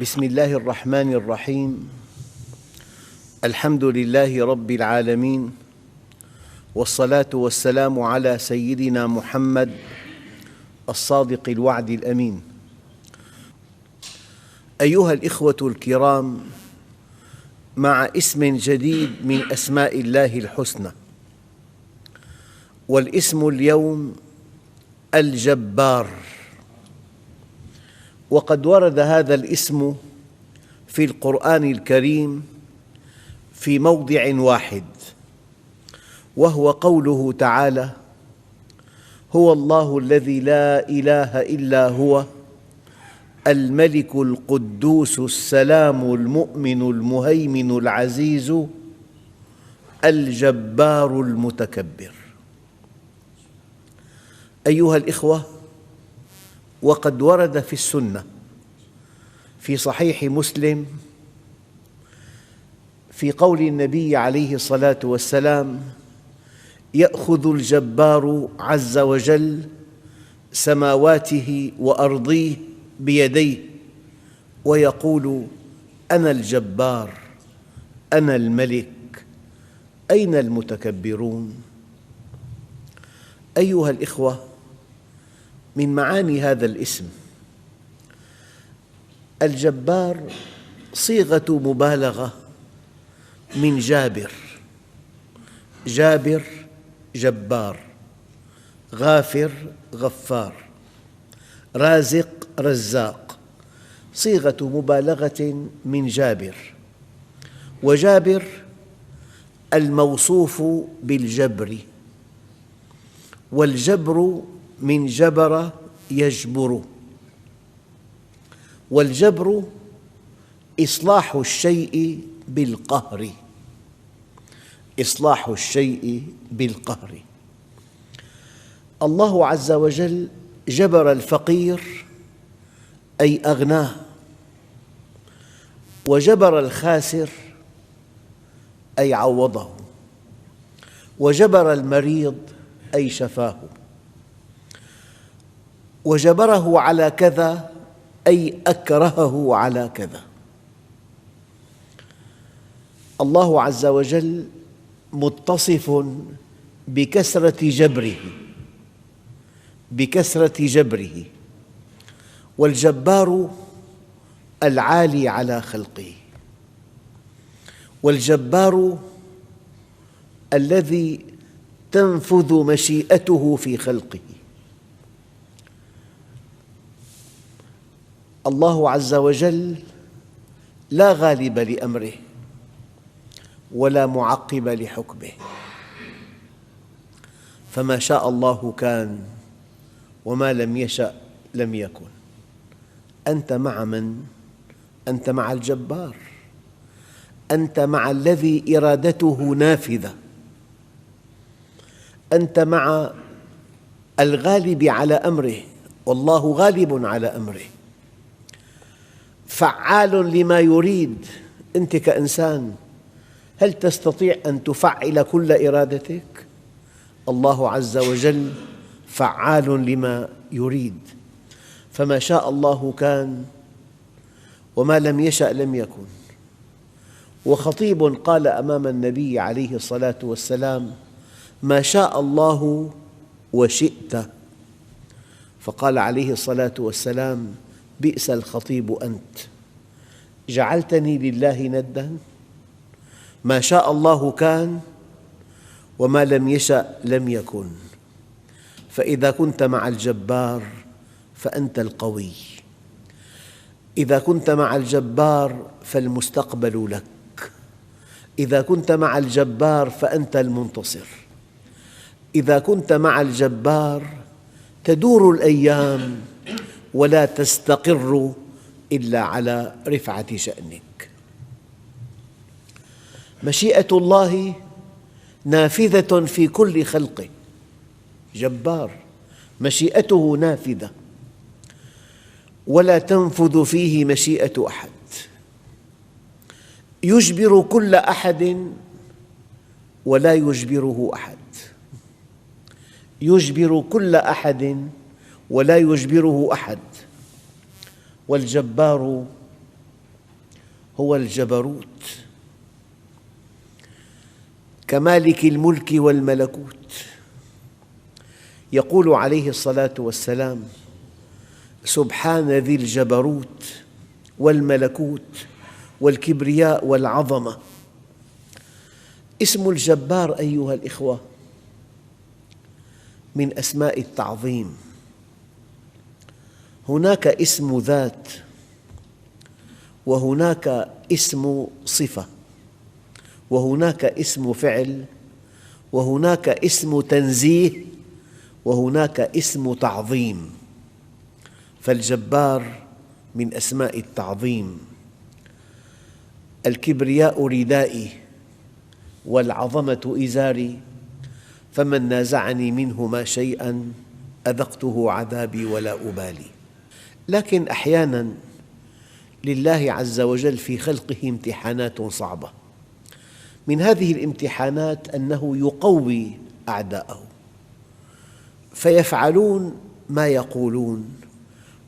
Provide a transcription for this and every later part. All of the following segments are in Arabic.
بسم الله الرحمن الرحيم. الحمد لله رب العالمين، والصلاة والسلام على سيدنا محمد الصادق الوعد الأمين. أيها الإخوة الكرام، مع اسم جديد من أسماء الله الحسنى، والاسم اليوم الجبار. وقد ورد هذا الاسم في القرآن الكريم في موضع واحد، وهو قوله تعالى: هو الله الذي لا إله إلا هو الملك القدوس السلام المؤمن المهيمن العزيز الجبار المتكبر. أيها الإخوة، وقد ورد في السنة في صحيح مسلم في قول النبي عليه الصلاة والسلام: يأخذ الجبار عز وجل سماواته وأرضيه بيديه ويقول: أنا الجبار، أنا الملك، أين المتكبرون؟ أيها الإخوة، من معاني هذا الاسم الجبار صيغة مبالغة من جابر. جابر جبار، غافر غفار، رازق رزاق، صيغة مبالغة من جابر. وجابر الموصوف بالجبر، والجبر من جبر يجبر، والجبر إصلاح الشيء بالقهر، إصلاح الشيء بالقهر. الله عز وجل جبر الفقير أي أغناه، وجبر الخاسر أي عوضه، وجبر المريض أي شفاه، وجبره على كذا أي أكرهه على كذا. الله عز وجل متصف بكثرة جبره، بكثرة جبره، والجبار العالي على خلقه، والجبار الذي تنفذ مشيئته في خلقه. الله عز وجل لا غالب لأمره ولا معقب لحكمه، فما شاء الله كان، وما لم يشأ لم يكن. أنت مع من؟ أنت مع الجبار، أنت مع الذي إرادته نافذة، أنت مع الغالب على أمره، والله غالب على أمره، فعال لما يريد. أنت كإنسان هل تستطيع أن تفعل كل إرادتك؟ الله عز وجل فعال لما يريد، فما شاء الله كان، وما لم يشأ لم يكن. وخطيب قال أمام النبي عليه الصلاة والسلام: ما شاء الله وشئت. فقال عليه الصلاة والسلام: بئس الخطيب أنت، جعلتني لله نداً؟ ما شاء الله كان، وما لم يشأ لم يكن. فإذا كنت مع الجبار فأنت القوي، إذا كنت مع الجبار فالمستقبل لك، إذا كنت مع الجبار فأنت المنتصر، إذا كنت مع الجبار تدور الأيام ولا تستقر إلا على رفعة شأنك. مشيئة الله نافذة في كل خلقه، جبار مشيئته نافذة ولا تنفذ فيه مشيئة أحد، يجبر كل أحد ولا يجبره أحد، يجبر كل أحد ولا يجبره أحد. والجبار هو الجبروت، كمالك الملك والملكوت. يقول عليه الصلاة والسلام: سبحان ذي الجبروت والملكوت والكبرياء والعظمة. اسم الجبار أيها الإخوة من أسماء التعظيم. هناك اسم ذات، وهناك اسم صفة، وهناك اسم فعل، وهناك اسم تنزيه، وهناك اسم تعظيم. فالجبار من أسماء التعظيم. الكبرياء ردائي والعظمة إزاري، فمن نازعني منهما شيئا أذقته عذابي ولا أبالي. لكن أحياناً لله عز وجل في خلقه امتحانات صعبة. من هذه الامتحانات أنه يقوي أعداءه فيفعلون ما يقولون،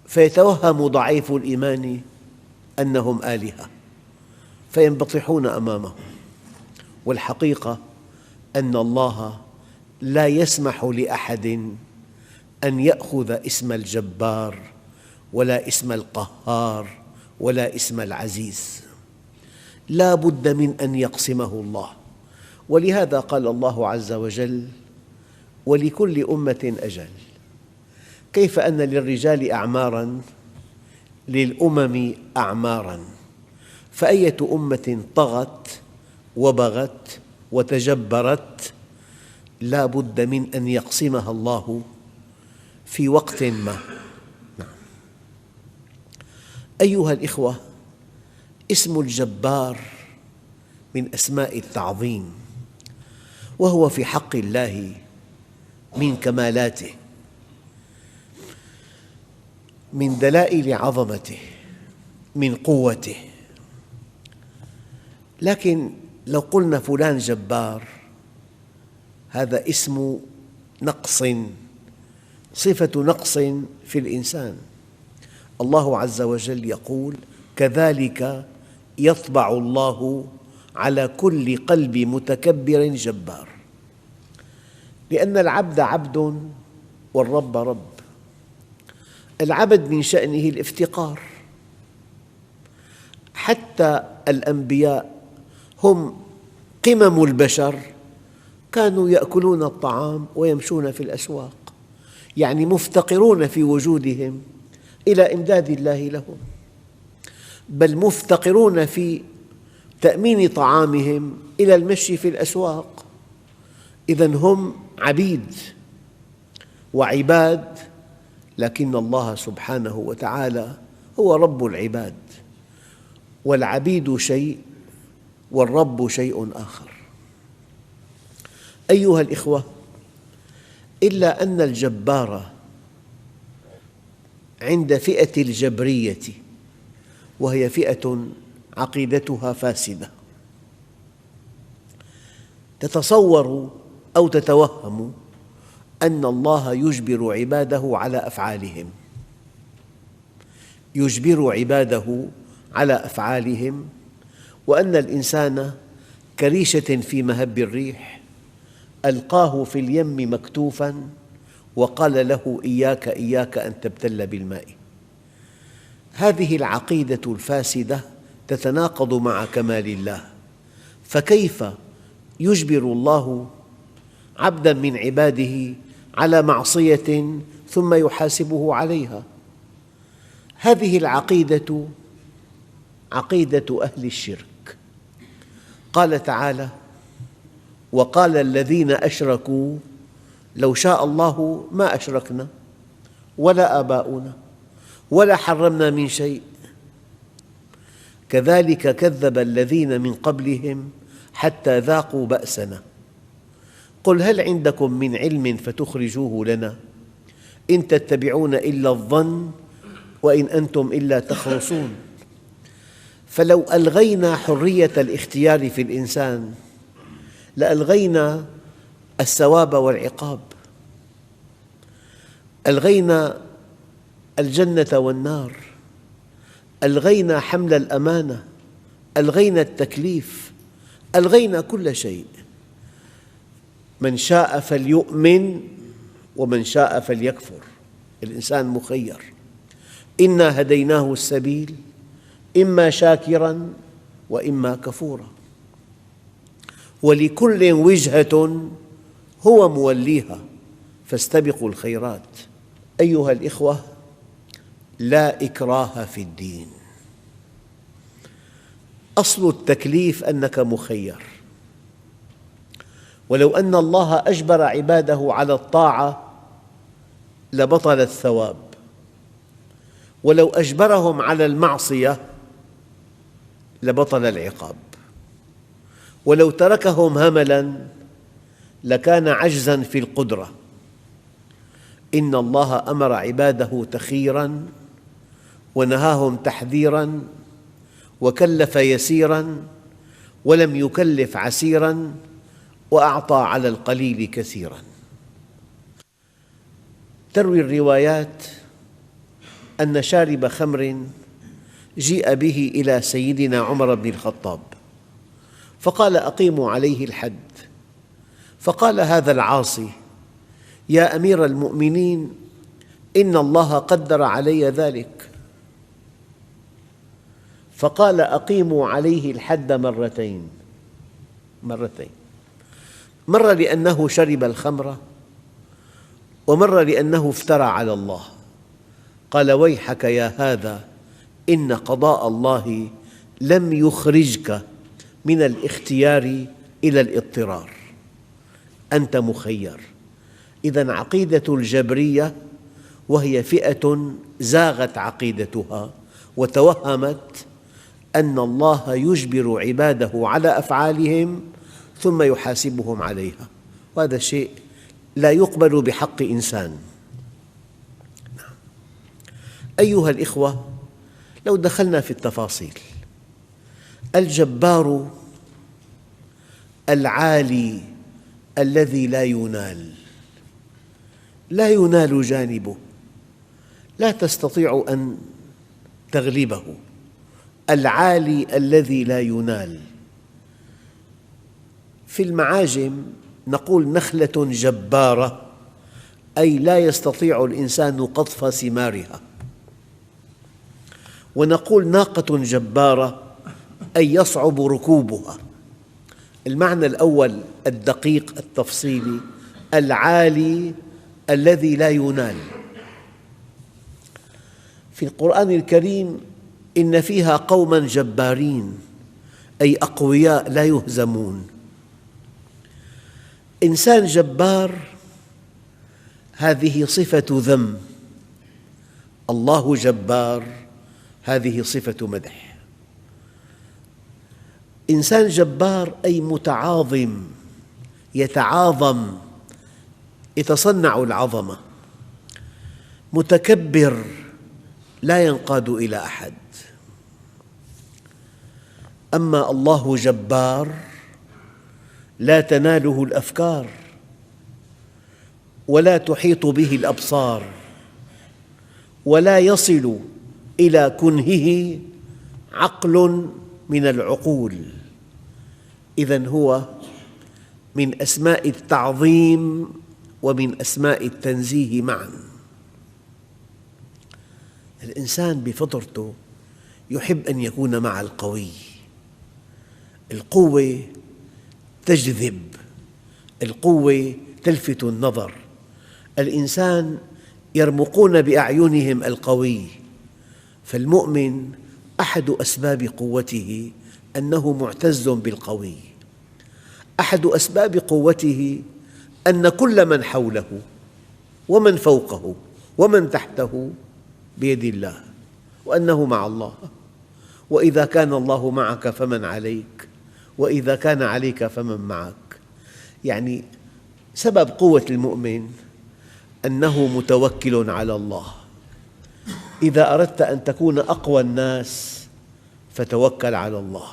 فيتوهم ضعيف الإيمان أنهم آلهة فينبطحون أمامه. والحقيقة أن الله لا يسمح لأحد أن يأخذ اسم الجبار ولا اسم القهار ولا اسم العزيز، لا بد من أن يقسمه الله. ولهذا قال الله عز وجل: ولكل أمة أجل. كيف أن للرجال أعماراً للأمم أعماراً، فأية أمة طغت وبغت وتجبرت لا بد من أن يقسمها الله في وقت ما. أيها الإخوة، اسم الجبار من أسماء التعظيم، وهو في حق الله من كمالاته، من دلائل عظمته، من قوته. لكن لو قلنا فلان جبار، هذا اسم نقص، صفة نقص في الإنسان. الله عز وجل يقول: كذلك يطبع الله على كل قلب متكبر جبار. لأن العبد عبد والرب رب. العبد من شأنه الافتقار. حتى الأنبياء هم قمم البشر، كانوا يأكلون الطعام ويمشون في الأسواق، يعني مفتقرون في وجودهم إلى إمداد الله لهم، بل مفتقرون في تأمين طعامهم إلى المشي في الأسواق. إذن هم عبيد وعباد، لكن الله سبحانه وتعالى هو رب العباد، والعبيد شيء والرب شيء آخر. أيها الإخوة، إلا أن الجبار عند فئة الجبرية، وهي فئة عقيدتها فاسدة، تتصور أو تتوهم أن الله يجبر عباده على أفعالهم، يجبر عباده على أفعالهم، وأن الإنسان كريشة في مهب الريح، ألقاه في اليم مكتوفاً وقال له: إياك إياك أن تبتل بالماء. هذه العقيدة الفاسدة تتناقض مع كمال الله. فكيف يجبر الله عبداً من عباده على معصية ثم يحاسبه عليها؟ هذه العقيدة عقيدة أهل الشرك. قال تعالى: وقال الذين أشركوا لو شاء الله ما أشركنا ولا آباؤنا ولا حرمنا من شيء كذلك كذب الذين من قبلهم حتى ذاقوا بأسنا قل هل عندكم من علم فتخرجوه لنا إن تتبعون إلا الظن وإن أنتم إلا تخرصون. فلو ألغينا حرية الاختيار في الإنسان لألغينا الثواب والعقاب، ألغينا الجنة والنار، ألغينا حمل الأمانة، ألغينا التكليف، ألغينا كل شيء. من شاء فليؤمن ومن شاء فليكفر، الإنسان مخير. إنا هديناه السبيل إما شاكراً وإما كفوراً، ولكل وجهة هو موليها فاستبقوا الخيرات. أيها الإخوة، لا إكراه في الدين. أصل التكليف أنك مخير، ولو أن الله أجبر عباده على الطاعة لبطل الثواب، ولو أجبرهم على المعصية لبطل العقاب، ولو تركهم هملاً لكان عجزاً في القدرة. إن الله أمر عباده تخييراً ونهاهم تحذيراً، وكلف يسيراً ولم يكلف عسيراً، وأعطى على القليل كثيراً. تروي الروايات أن شارب خمر جيء به إلى سيدنا عمر بن الخطاب فقال: أقيموا عليه الحد. فقال هذا العاصي: يا أمير المؤمنين، إن الله قدر علي ذلك. فقال: أقيموا عليه الحد مرتين، مرة لأنه شرب الخمر، ومرة لأنه افترى على الله. قال: ويحك يا هذا، إن قضاء الله لم يخرجك من الاختيار إلى الاضطرار، أنت مخير. إذن عقيدة الجبرية، وهي فئة زاغت عقيدتها وتوهمت أن الله يجبر عباده على أفعالهم ثم يحاسبهم عليها، وهذا شيء لا يقبل بحق إنسان. أيها الإخوة، لو دخلنا في التفاصيل، الجبار العالي الذي لا ينال جانبه، لا تستطيع أن تغلبه، العالي الذي لا ينال. في المعاجم نقول نخلة جبارة، أي لا يستطيع الإنسان قطف ثمارها، ونقول ناقة جبارة، أي يصعب ركوبها. المعنى الأول الدقيق التفصيلي: العالي الذي لا ينال. في القرآن الكريم إن فيها قوماً جبارين، أي أقوياء لا يهزمون. إنسان جبار هذه صفة ذم، الله جبار هذه صفة مدح. إنسان جبار أي متعاظم، يتعاظم، يتصنع العظمة. متكبر لا ينقاد إلى أحد. أما الله جبار لا تناله الأفكار ولا تحيط به الأبصار ولا يصل إلى كنهه عقل من العقول. إذن هو من أسماء التعظيم ومن أسماء التنزيه معاً. الإنسان بفطرته يحب أن يكون مع القوي. القوة تجذب، القوة تلفت النظر. الإنسان يرمقون بأعينهم القوي، فالمؤمن أحد أسباب قوته أنه معتز بالقوي. أحد أسباب قوته أن كل من حوله ومن فوقه ومن تحته بيد الله، وأنه مع الله. وإذا كان الله معك فمن عليك، وإذا كان عليك فمن معك. يعني سبب قوة المؤمن أنه متوكل على الله. إذا أردت أن تكون أقوى الناس فتوكل على الله.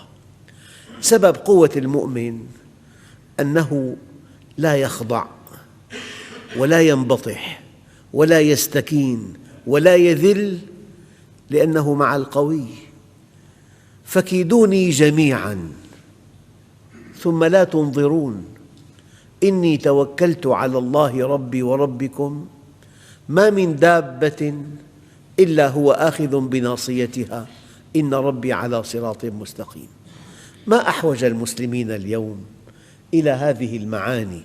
سبب قوة المؤمن أنه لا يخضع ولا ينبطح ولا يستكين ولا يذل، لأنه مع القوي. فكيدوني جميعا ثم لا تنظرون إني توكلت على الله ربي وربكم ما من دابة إلا هو آخذ بناصيتها إن ربي على صراط مستقيم. ما أحوج المسلمين اليوم إلى هذه المعاني،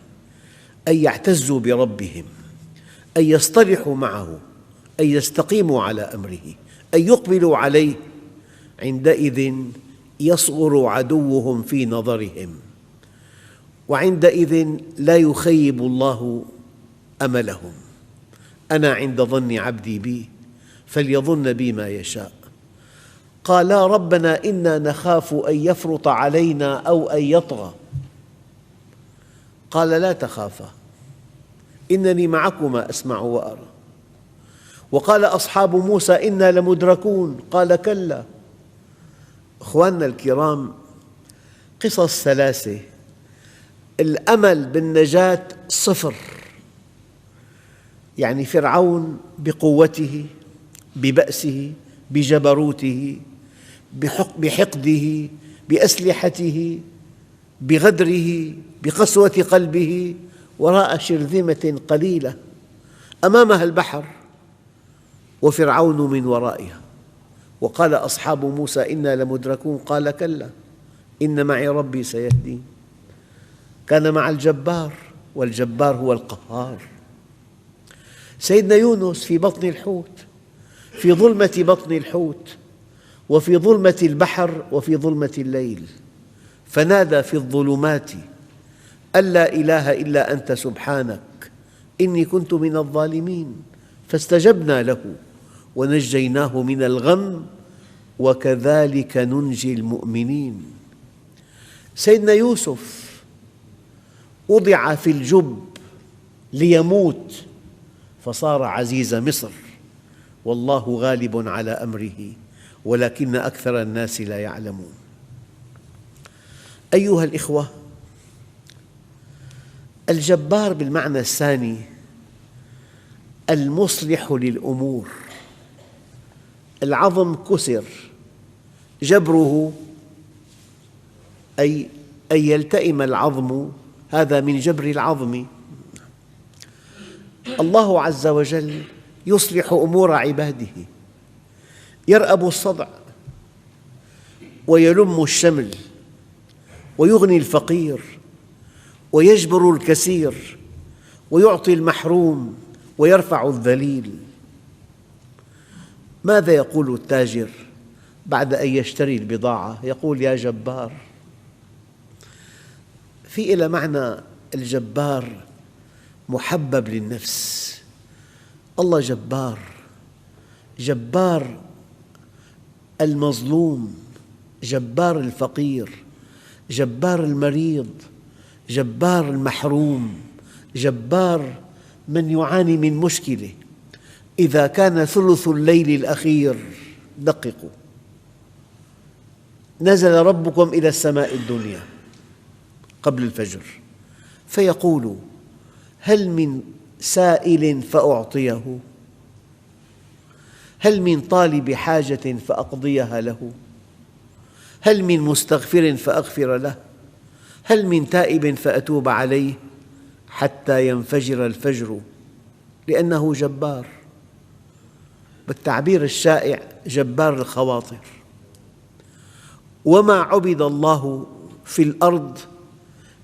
أن يعتزوا بربهم، أن يصطلحوا معه، أن يستقيموا على أمره، أن يقبلوا عليه. عندئذ يصغر عدوهم في نظرهم، وعندئذ لا يخيب الله أملهم. أنا عند ظن عبدي بي فليظن بي ما يشاء. قالا ربنا إنا نخاف أن يفرط علينا أو أن يطغى. قال لا تخافا إنني معكما أسمع وأرى. وقال أصحاب موسى إنا لمدركون. قال كلا. أخواننا الكرام، قصص ثلاثة، الأمل بالنجاة صفر. يعني فرعون بقوته، ببأسه، بجبروته، بحقده، بأسلحته، بغدره، بقسوة قلبه، وراء شرذمة قليلة أمامها البحر وفرعون من ورائها. وقال أصحاب موسى إنا لمدركون. قال كلا إن معي ربي سيهدين. كان مع الجبار، والجبار هو القهار. سيدنا يونس في بطن الحوت، في ظلمة بطن الحوت، وفي ظلمة البحر، وفي ظلمة الليل، فنادى في الظلمات أن لا إله إلا أنت سبحانك إني كنت من الظالمين. فاستجبنا له ونجيناه من الغم وكذلك ننجي المؤمنين. سيدنا يوسف وضع في الجب ليموت فصار عزيز مصر، والله غالب على أمره ولكن أكثر الناس لا يعلمون. أيها الإخوة، الجبار بالمعنى الثاني المصلح للأمور. العظم كسر، جبره أي أن يلتئم العظم، هذا من جبر العظم. الله عز وجل يصلح أمور عباده، يرأب الصدع ويلم الشمل ويغني الفقير ويجبر الكثير ويعطي المحروم ويرفع الذليل. ماذا يقول التاجر بعد أن يشتري البضاعة؟ يقول يا جبار. في إلى معنى الجبار محبب للنفس. الله جبار، جبار المظلوم، جبار الفقير، جبار المريض، جبار المحروم، جبار من يعاني من مشكلة. إذا كان ثلث الليل الأخير، دققوا، نزل ربكم إلى السماء الدنيا قبل الفجر فيقول هل من سائل فأعطيه؟ هل من طالب حاجة فأقضيها له؟ هل من مستغفر فأغفر له؟ هل من تائب فأتوب عليه؟ حتى ينفجر الفجر، لأنه جبار. بالتعبير الشائع جبار الخواطر. وما عبد الله في الأرض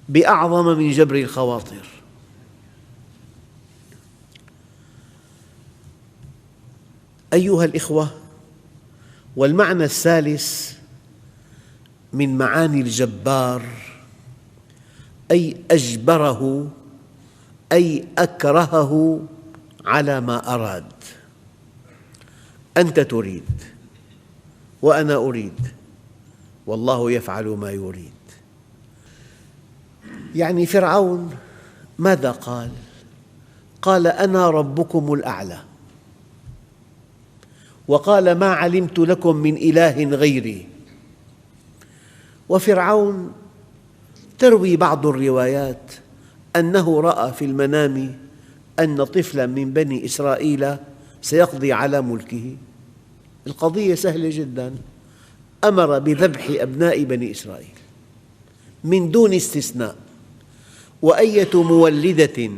بأعظم من جبر الخواطر. أيها الإخوة، والمعنى الثالث من معاني الجبار أي أجبره، أي أكرهه على ما أراد. أنت تريد وأنا أريد، والله يفعل ما يريد. يعني فرعون ماذا قال؟ قال أنا ربكم الأعلى، وقال ما علمت لكم من إله غيري. وفرعون تروي بعض الروايات أنه رأى في المنام أن طفلا من بني إسرائيل سيقضي على ملكه. القضية سهلة جدا، أمر بذبح أبناء بني إسرائيل من دون استثناء، وأية مولدة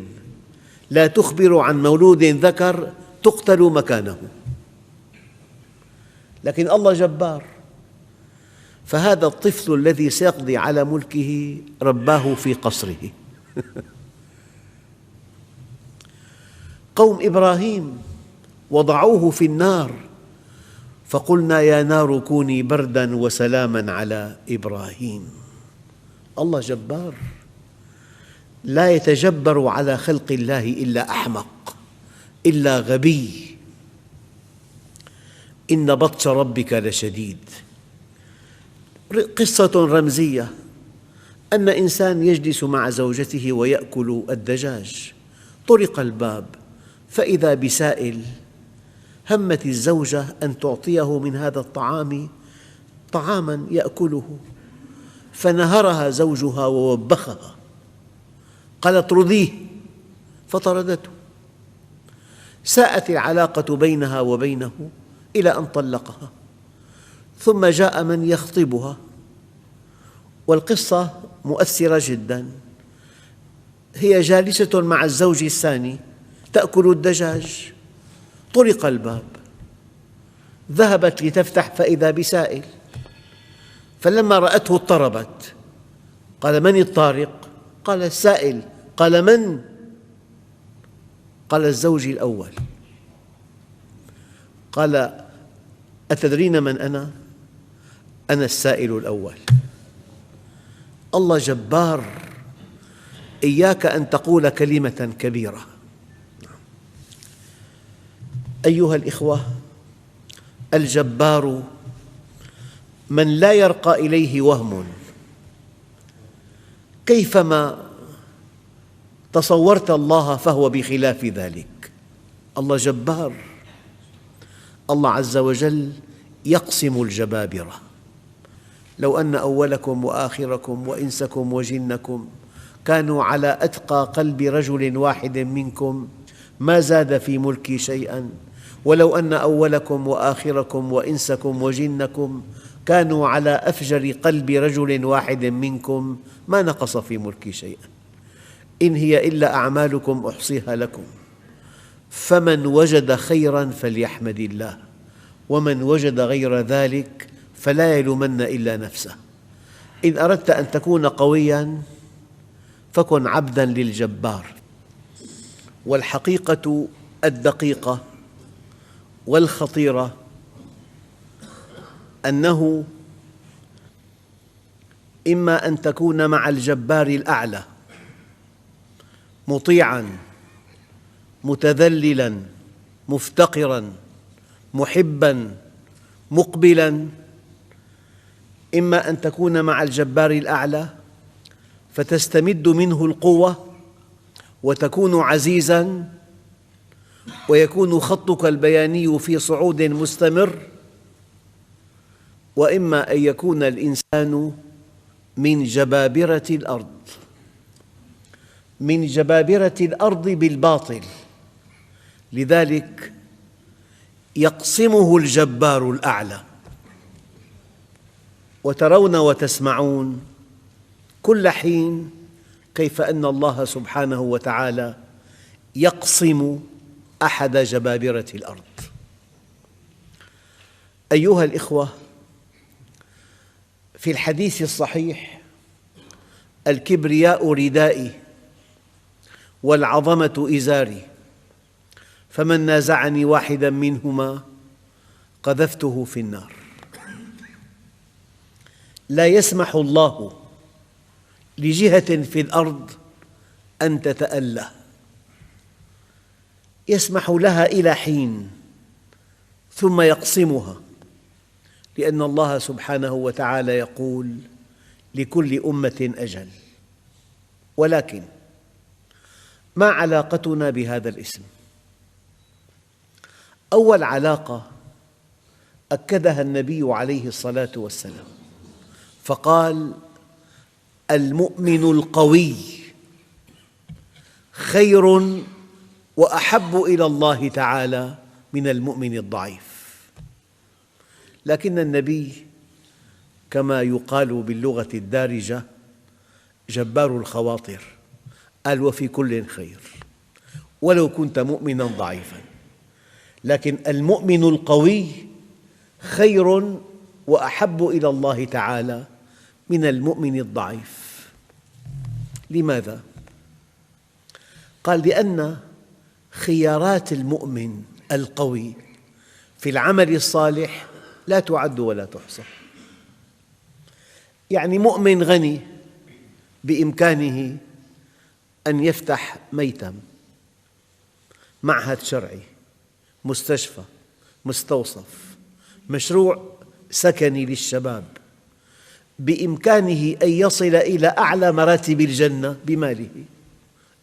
لا تخبر عن مولود ذكر تقتل مكانه. لكن الله جبار، فهذا الطفل الذي سيقضي على ملكه رباه في قصره. قوم إبراهيم وضعوه في النار فقلنا يا نار كوني برداً وسلاماً على إبراهيم. الله جبار، لا يتجبر على خلق الله إلا أحمق، إلا غبي. إن بطش ربك لشديد. قصة رمزية أن إنسان يجلس مع زوجته ويأكل الدجاج، طرق الباب فإذا بسائل، همت الزوجة أن تعطيه من هذا الطعام طعاماً يأكله، فنهرها زوجها ووبخها، قالت اطرديه، فطردته. ساءت العلاقة بينها وبينه إلى أن طلقها، ثم جاء من يخطبها، والقصة مؤثرة جداً. هي جالسة مع الزوج الثاني تأكل الدجاج، طرق الباب، ذهبت لتفتح فإذا بسائل، فلما رأته اضطربت، قال من الطارق؟ قال السائل. قال من؟ قال الزوج الأول. قال أتدرين من أنا؟ أنا السائل الأول. الله جبار، إياك أن تقول كلمة كبيرة. أيها الإخوة، الجبار من لا يرقى إليه وهم، كيفما تصورت الله فهو بخلاف ذلك. الله جبار. الله عز وجل يقسم الجبابرة: لو أن أولكم وآخركم وإنسكم وجنكم كانوا على أتقى قلب رجل واحد منكم ما زاد في ملكي شيئاً، ولو أن أولكم وآخركم وإنسكم وجنكم كانوا على أفجر قلب رجل واحد منكم ما نقص في ملكي شيئاً، إن هي إلا أعمالكم أحصيها لكم، فمن وجد خيراً فليحمد الله، ومن وجد غير ذلك فلا يلومن إلا نفسه. إن أردت أن تكون قوياً فكن عبداً للجبار. والحقيقة الدقيقة والخطيرة أنه إما أن تكون مع الجبار الأعلى مطيعاً متذللاً مفتقراً محباً مقبلاً، إما أن تكون مع الجبار الأعلى فتستمد منه القوة وتكون عزيزاً ويكون خطك البياني في صعود مستمر، وإما أن يكون الإنسان من جبابرة الأرض، من جبابرة الأرض بالباطل. لذلك يقسمه الجبار الأعلى. وترون وتسمعون كل حين كيف أن الله سبحانه وتعالى يقسم أحد جبابرة الأرض. أيها الإخوة، في الحديث الصحيح: الكبرياء ردائي والعظمة إزاري، فمن نازعني واحداً منهما قذفته في النار. لا يسمح الله لجهة في الأرض أن تتأله، يسمح لها إلى حين ثم يقسمها، لأن الله سبحانه وتعالى يقول: لكل أمة أجل. ولكن ما علاقتنا بهذا الاسم؟ أول علاقة أكدها النبي عليه الصلاة والسلام فقال: المؤمن القوي خير وأحب إلى الله تعالى من المؤمن الضعيف. لكن النبي كما يقال باللغة الدارجة جبار الخواطر، قال وفي كل خير ولو كنت مؤمنا ضعيفا، لكن المؤمن القوي خير وأحب إلى الله تعالى من المؤمن الضعيف. لماذا؟ قال لأن خيارات المؤمن القوي في العمل الصالح لا تعد ولا تحصى. يعني مؤمن غني بإمكانه أن يفتح ميتم، معهد شرعي، مستشفى، مستوصف، مشروع سكني للشباب، بإمكانه أن يصل إلى أعلى مراتب الجنة بماله.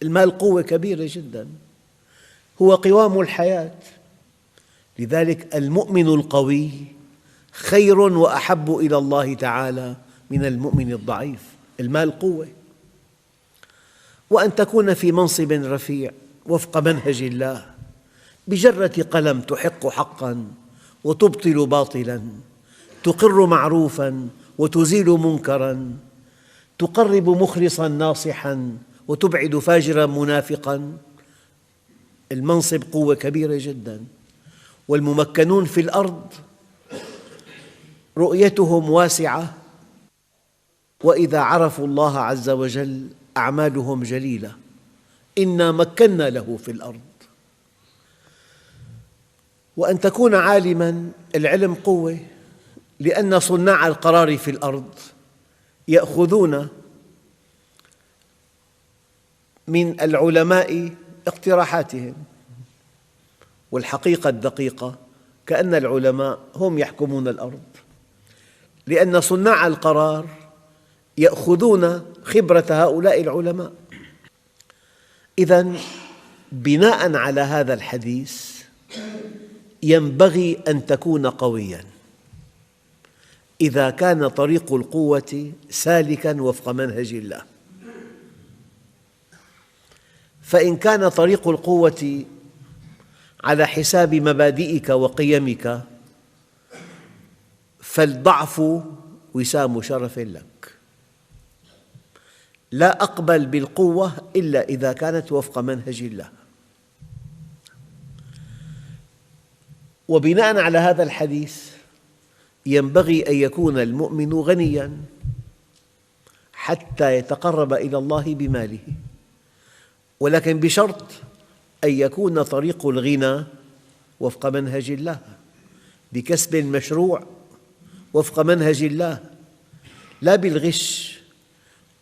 المال قوة كبيرة جداً، هو قوام الحياة. لذلك المؤمن القوي خير وأحب إلى الله تعالى من المؤمن الضعيف. المال قوة، وأن تكون في منصب رفيع وفق منهج الله، بجرة قلم تحق حقاً وتبطل باطلاً، تقر معروفاً وتزيل منكراً، تقرب مخلصاً ناصحاً وتبعد فاجراً منافقاً. المنصب قوة كبيرة جداً. والممكنون في الأرض رؤيتهم واسعة، وإذا عرفوا الله عز وجل أعمالهم جليلة. إنا مكنا له في الأرض. وأن تكون عالماً، العلم قوة، لأن صناع القرار في الأرض يأخذون من العلماء اقتراحاتهم، والحقيقة الدقيقة كأن العلماء هم يحكمون الأرض، لأن صناع القرار يأخذون خبرة هؤلاء العلماء. إذن بناء على هذا الحديث ينبغي أن تكون قوياً إذا كان طريق القوة سالكاً وفق منهج الله. فإن كان طريق القوة على حساب مبادئك وقيمك فالضعف وسام شرف لك. لا أقبل بالقوة إلا إذا كانت وفق منهج الله. وبناء على هذا الحديث ينبغي أن يكون المؤمن غنياً حتى يتقرب إلى الله بماله، ولكن بشرط أن يكون طريق الغنى وفق منهج الله، بكسب مشروع وفق منهج الله، لا بالغش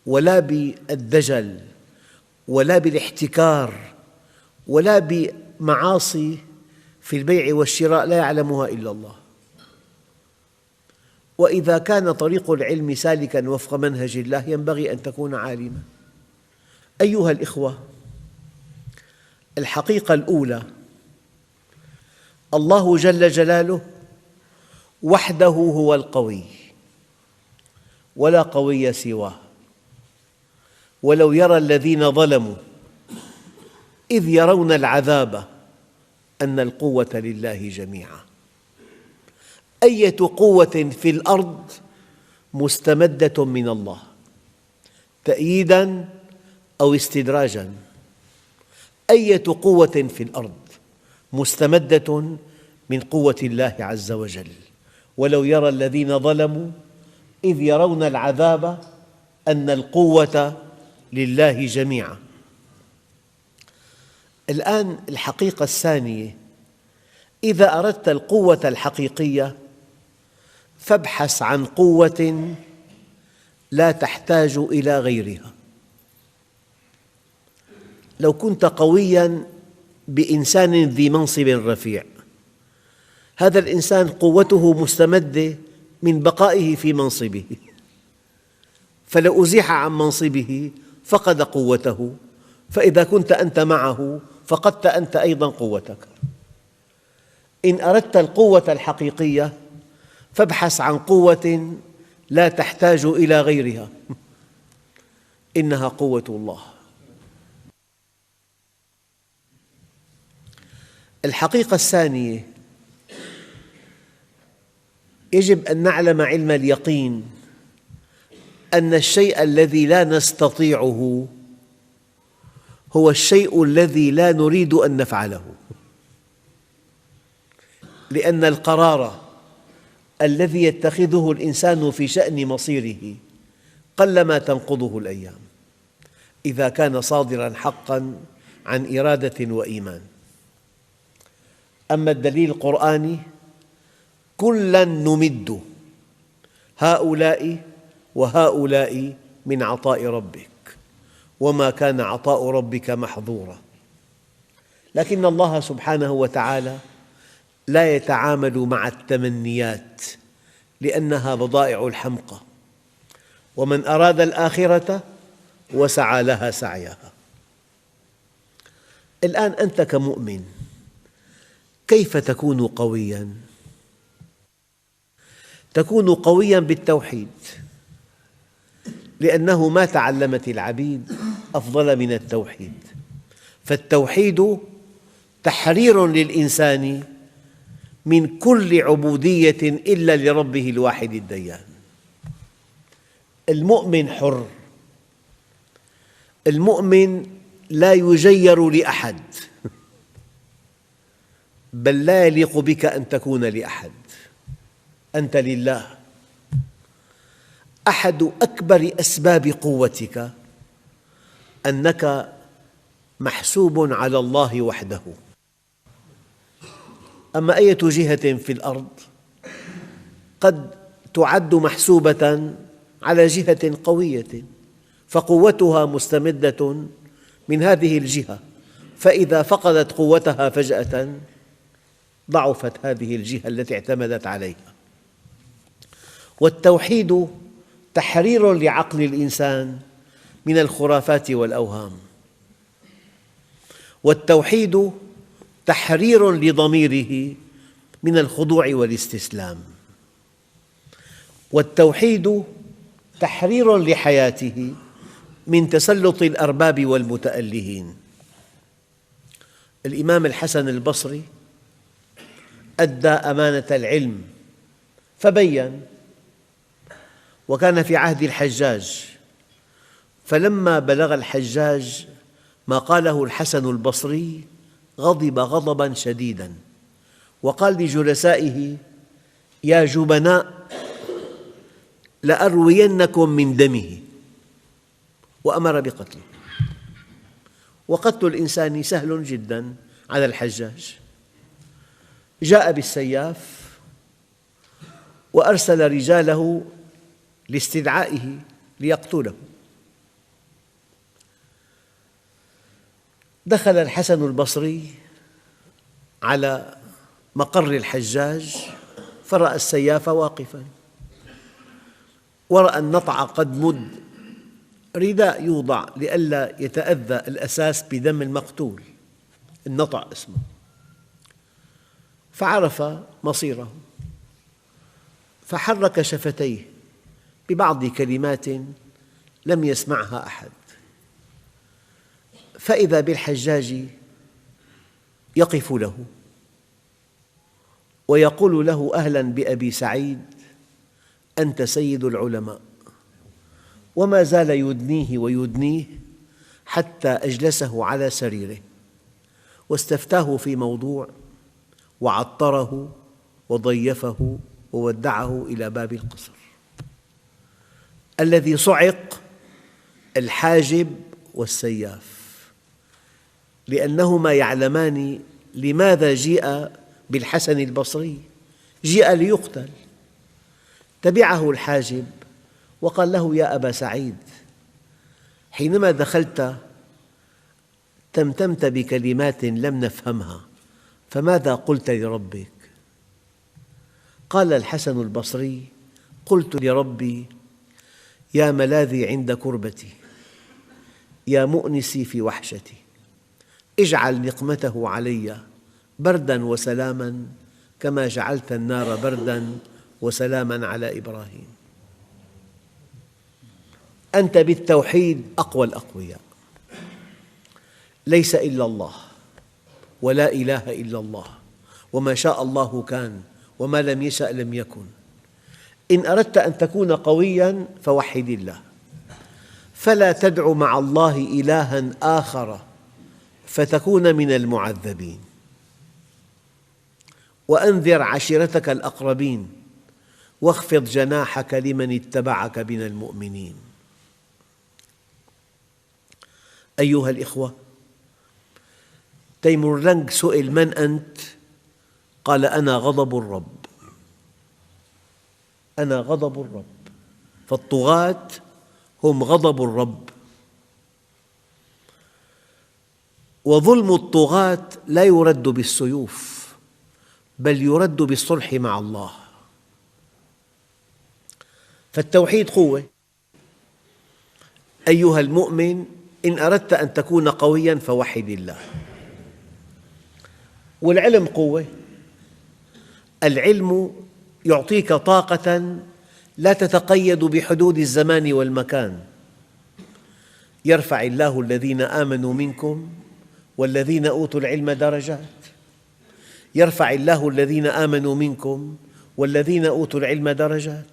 ولا بالدجل ولا بالاحتكار ولا بمعاصي في البيع والشراء لا يعلمها إلا الله. وإذا كان طريق العلم سالكاً وفق منهج الله ينبغي أن تكون عالماً. أيها الإخوة، الحقيقة الأولى، الله جل جلاله وحده هو القوي ولا قوي سواه. ولو يرى الذين ظلموا إذ يرون العذاب أن القوة لله جميعاً. أية قوة في الأرض مستمدة من الله تأييداً أو استدراجاً. أية قوة في الأرض مستمدة من قوة الله عز وجل. ولو يرى الذين ظلموا إذ يرون العذاب أن القوة لله جميعاً. الآن الحقيقة الثانية، إذا أردت القوة الحقيقية فابحث عن قوة لا تحتاج إلى غيرها. لو كنت قوياً بإنسان ذي منصب رفيع، هذا الإنسان قوته مستمدة من بقائه في منصبه، فلو أزيح عن منصبه فقد قوته، فإذا كنت أنت معه فقدت أنت أيضاً قوتك. إن أردت القوة الحقيقية فابحث عن قوة لا تحتاج إلى غيرها، إنها قوة الله. الحقيقة الثانية، يجب أن نعلم علم اليقين أن الشيء الذي لا نستطيعه هو الشيء الذي لا نريد أن نفعله، لأن القرار الذي يتخذه الإنسان في شأن مصيره قلما تنقضه الأيام إذا كان صادراً حقاً عن إرادة وإيمان. أما الدليل القرآني: كلاً نمد هؤلاء وهؤلاء من عطاء ربك وما كان عطاء ربك محظوراً. لكن الله سبحانه وتعالى لا يتعامل مع التمنيات لأنها بضائع الحمقى، ومن أراد الآخرة وسعى لها سعيها. الآن أنت كمؤمن كيف تكون قوياً؟ تكون قوياً بالتوحيد، لأنه ما تعلمت العبيد أفضل من التوحيد، فالتوحيد تحرير للإنسان من كل عبودية إلا لربه الواحد الديان. المؤمن حر، المؤمن لا يجير لأحد، بل لا يليق بك أن تكون لأحد، أنت لله. أحد أكبر أسباب قوتك أنك محسوب على الله وحده. أما أي جهة في الأرض قد تعد محسوبة على جهة قوية، فقوتها مستمدة من هذه الجهة، فإذا فقدت قوتها فجأة ضعفت هذه الجهة التي اعتمدت عليها. والتوحيد تحرير لعقل الإنسان من الخرافات والأوهام، والتوحيد تحرير لضميره من الخضوع والاستسلام، والتوحيد تحرير لحياته من تسلط الأرباب والمتألهين. الإمام الحسن البصري أدى أمانة العلم فبين، وكان في عهد الحجاج، فلما بلغ الحجاج ما قاله الحسن البصري غضب غضباً شديداً، وقال لجلسائه: يا جبناء لأروينكم من دمه، وأمر بقتله. وقتل الإنسان سهل جداً على الحجاج. جاء بالسياف وأرسل رجاله لاستدعائه ليقتله. دخل الحسن البصري على مقر الحجاج فرأى السياف واقفاً، ورأى النطع قد مد، رداء يوضع لئلا يتأذى الأساس بدم المقتول، النطع اسمه، فعرف مصيره، فحرك شفتيه ببعض كلمات لم يسمعها أحد، فإذا بالحجاج يقف له ويقول له: أهلاً بأبي سعيد، أنت سيد العلماء. وما زال يدنيه ويدنيه حتى أجلسه على سريره واستفتاه في موضوع، وعطره وضيفه وودعه إلى باب القصر. الذي صعق الحاجب والسياف، لأنهما يعلمان لماذا جيء بالحسن البصري، جيء ليقتل. تبعه الحاجب وقال له: يا أبا سعيد، حينما دخلت تمتمت بكلمات لم نفهمها، فماذا قلت لربك؟ قال الحسن البصري: قلت لربي: يا ملاذي عند كربتي، يا مؤنسي في وحشتي، اجعل نقمته علي برداً وسلاماً كما جعلت النار برداً وسلاماً على إبراهيم. أنت بالتوحيد أقوى الأقوياء. ليس إلا الله، ولا إله إلا الله، وما شاء الله كان، وما لم يشأ لم يكن. إن أردت أن تكون قوياً فوحد الله، فلا تدع مع الله إلهاً آخر فتكون من المعذبين، وأنذر عشيرتك الأقربين، واخفض جناحك لمن اتبعك من المؤمنين. أيها الإخوة، تيمور لنج سئل: من أنت؟ قال: أنا غضب الرب. أنا غضب الرب. فالطغاة هم غضب الرب، وظلم الطغاة لا يرد بالسيوف بل يرد بالصلح مع الله. فالتوحيد قوة. أيها المؤمن، إن أردت أن تكون قوياً فوحد الله. والعلم قوة. العلم يعطيك طاقة لا تتقيد بحدود الزمان والمكان. يرفع الله الذين آمنوا منكم والذين أوتوا العلم درجات. يرفع الله الذين آمنوا منكم والذين أوتوا العلم درجات.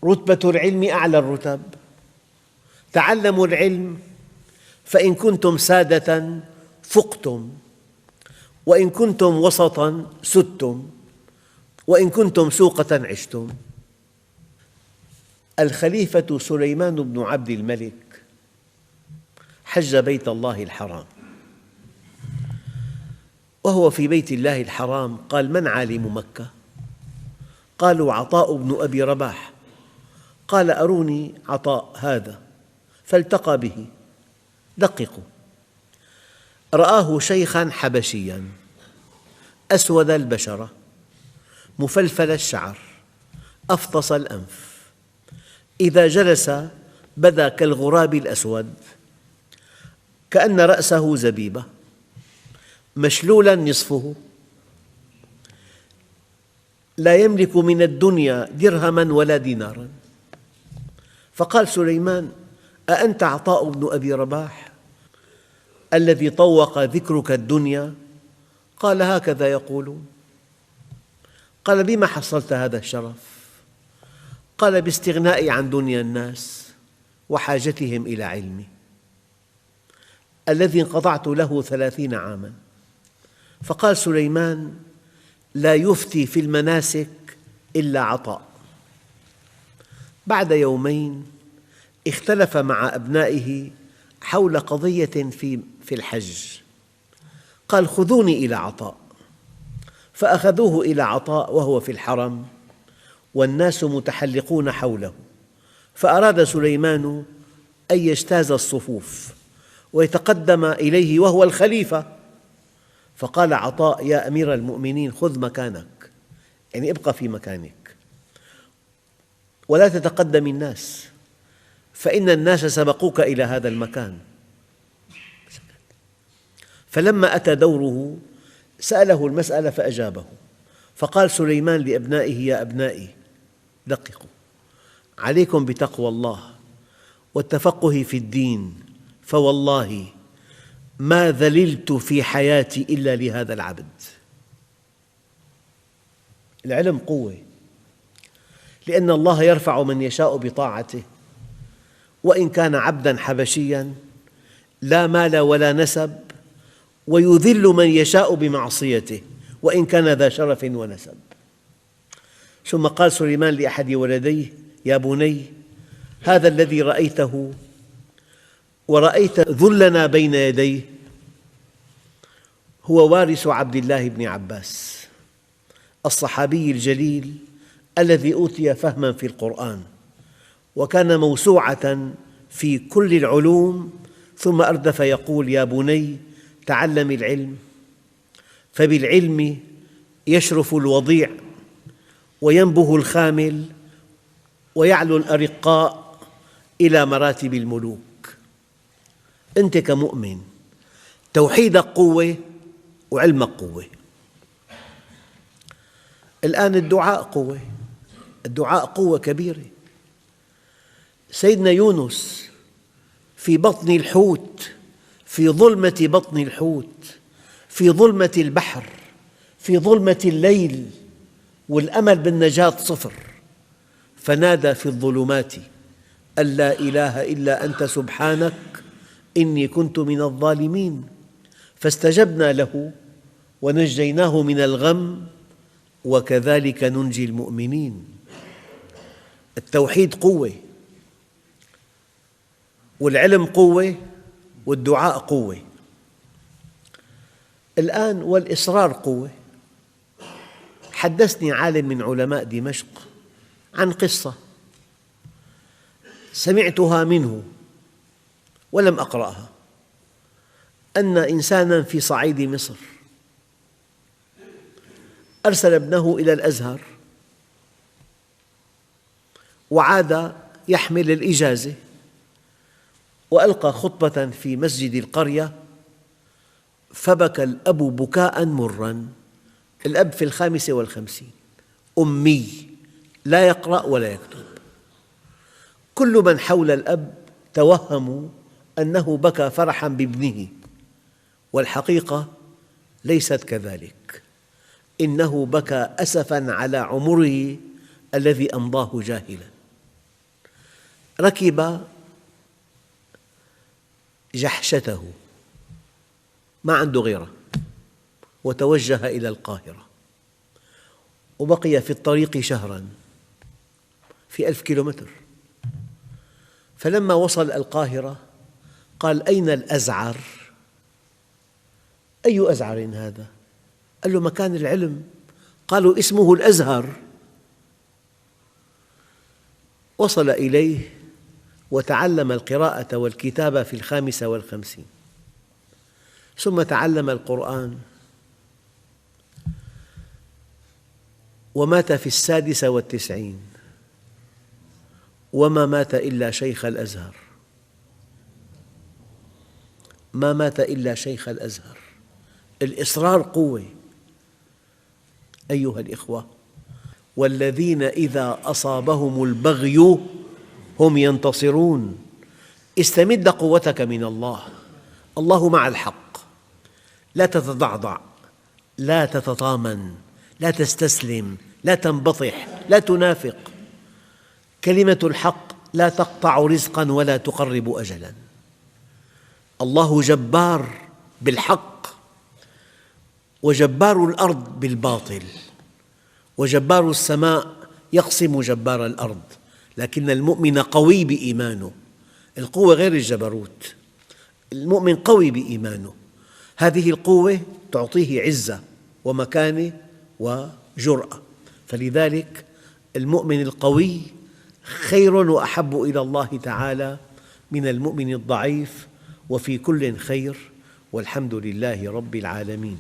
رتبة العلم أعلى الرتب. تعلموا العلم، فإن كنتم سادة فقتم، وإن كنتم وسطاً سدتم، وإن كنتم سوقة عشتم. الخليفة سليمان بن عبد الملك حج بيت الله الحرام، وهو في بيت الله الحرام قال: من عالم مكة؟ قالوا: عطاء بن أبي رباح. قال: أروني عطاء هذا. فالتقى به. دققوا: رآه شيخاً حبشياً أسود البشرة، مفلفل الشعر، أفطس الأنف، إذا جلس بدا كالغراب الأسود، كأن رأسه زبيبة، مشلولاً نصفه، لا يملك من الدنيا درهماً ولا ديناراً. فقال سليمان: أأنت عطاء بن أبي رباح الذي طوق ذكرك الدنيا؟ قال: هكذا يقولون. قال: بما حصلت هذا الشرف؟ قال: باستغنائي عن دنيا الناس وحاجتهم إلى علمي الذي انقطعت له 30 عاماً. فقال سليمان: لا يفتي في المناسك إلا عطاء. بعد يومين اختلف مع أبنائه حول قضية في الحج. قال: خذوني إلى عطاء. فأخذوه إلى عطاء وهو في الحرم والناس متحلقون حوله. فأراد سليمان أن يجتاز الصفوف ويتقدم إليه وهو الخليفة. فقال عطاء: يا أمير المؤمنين، خذ مكانك، يعني ابقى في مكانك ولا تتقدم الناس، فإن الناس سبقوك إلى هذا المكان. فلما أتى دوره سأله المسألة فأجابه. فقال سليمان لأبنائه: يا أبنائي، دققوا، عليكم بتقوى الله والتفقه في الدين، فوالله ما ذللت في حياتي إلا لهذا العبد. العلم قوة، لأن الله يرفع من يشاء بطاعته، وإن كان عبداً حبشياً لا مال ولا نسب، ويذل من يشاء بمعصيته وإن كان ذا شرف ونسب. ثم قال سليمان لأحد ولديه: يا بني، هذا الذي رأيته ورأيت ذلنا بين يديه هو وارث عبد الله بن عباس الصحابي الجليل الذي أوتي فهماً في القرآن، وكان موسوعة في كل العلوم، ثم أردف يقول: يا بني، تعلم العلم، فبالعلم يشرف الوضيع وينبه الخامل ويعلو الأرقاء إلى مراتب الملوك. أنت كمؤمن توحيدك قوة وعلمك قوة. الآن الدعاء قوة، الدعاء قوة كبيرة. سيدنا يونس في بطن الحوت، في ظلمة بطن الحوت، في ظلمة البحر، في ظلمة الليل، والأمل بالنجاة صفر. فنادى في الظلمات أن لا إله إلا أنت سبحانك إني كنت من الظالمين فاستجبنا له ونجيناه من الغم وكذلك ننجي المؤمنين. التوحيد قوة، والعلم قوة، والدعاء قوة. الآن والإصرار قوة. حدثني عالم من علماء دمشق عن قصة سمعتها منه ولم أقرأها، أن إنساناً في صعيد مصر أرسل ابنه إلى الأزهر وعاد يحمل الإجازة، وألقى خطبة في مسجد القرية فبكى الأب بكاء مراً. الأب في 55 أمي لا يقرأ ولا يكتب. كل من حول الأب توهموا أنه بكى فرحاً بابنه، والحقيقة ليست كذلك، إنه بكى أسفاً على عمره الذي أمضاه جاهلاً. ركب جحشته، ما عنده غيرها، وتوجه إلى القاهرة، وبقي في الطريق شهراً في 1000 كيلومتر. فلما وصل القاهرة قال: أين الأزعر؟ أي أزعر هذا؟ قال له: مكان العلم. قالوا: اسمه الأزهر. وصل إليه وتعلم القراءة والكتابة في 55، ثم تعلم القرآن، ومات في 96، وما مات إلا شيخ الأزهر، ما مات إلا شيخ الأزهر. الإصرار قوة أيها الإخوة. والذين إذا أصابهم البغي هم ينتصرون. استمد قوتك من الله، الله مع الحق. لا تتضعضع، لا تتطامن، لا تستسلم، لا تنبطح، لا تنافق. كلمة الحق لا تقطع رزقاً ولا تقرب أجلاً. الله جبار بالحق، وجبار الأرض بالباطل، وجبار السماء يقصم جبار الأرض. لكن المؤمن قوي بإيمانه. القوة غير الجبروت، المؤمن قوي بإيمانه. هذه القوة تعطيه عزة ومكانة وجرأة. فلذلك المؤمن القوي خير وأحب إلى الله تعالى من المؤمن الضعيف، وفي كل خير، والحمد لله رب العالمين.